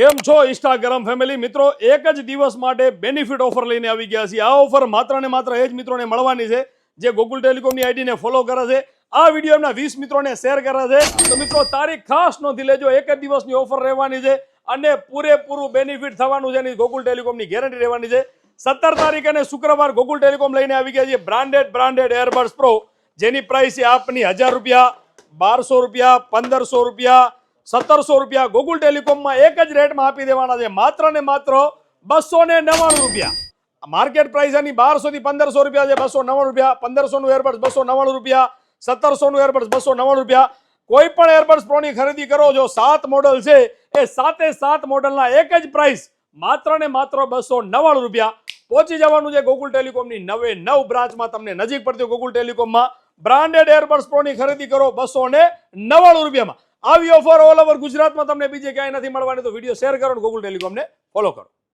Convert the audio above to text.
કેમ છો Instagram family મિત્રો, એક જ દિવસ માટે બેનિફિટ ઓફર લઈને આવી ગયા છીએ। આ ઓફર માત્ર ને માત્ર એ જ મિત્રોને મળવાની છે જે ગોકુલ ટેલિકોમની આઈડીને ફોલો કરે છે। આ વિડીયો એમના 20 મિત્રોને શેર કરે છે। તો મિત્રો તારીખ ખાસ નોંધી લેજો, એક જ દિવસની ઓફર રહેવાની છે અને પૂરેપૂરું બેનિફિટ થવાનું છે, ગોકુલ ટેલિકોમની ગેરંટી રહેવાની છે। 17 તારીખ અને શુક્રવાર ગોકુલ ટેલિકોમ લઈને આવી ગયા છે બ્રાન્ડેડ એરબડ્સ પ્રો, જેની પ્રાઇસ છે આપની 1000 રૂપિયા, 1200 રૂપિયા, 1500 રૂપિયા, 1700 રૂપિયા। ગોકુલ ટેલિકોમમાં એક જ રેટમાં આપી દેવાના છે, માત્ર ને માત્ર 299 રૂપિયા। માર્કેટ પ્રાઇસ એની 1200 થી 1500 રૂપિયા છે, 299 રૂપિયા। 1500 નું એરબડ્સ 299 રૂપિયા, 1700 નું એરબડ્સ 299 રૂપિયા। કોઈ પણ એરબડ્સ પ્રો ની ખરીદી કરો, જો 7 મોડલ છે એ 7 મોડલના એક જ પ્રાઇસ માત્ર ને માત્ર 299 રૂપિયા। પહોંચી જવાનું છે ગોકુલ ટેલિકોમની 9 બ્રાન્ચમાં, તમને નજીક પડતી ગોકુલ ટેલિકોમમાં બ્રાન્ડેડ એરબડ્સ પ્રો ની ખરીદી કરો 299 રૂપિયામાં। આવી ઓફર ઓલ ઓવર ગુજરાતમાં તમને બીજે ક્યાંય નથી મળવાની, તો વિડીયો શેર કરો અને ગોકુલ ટેલિકોમને ફોલો કરો।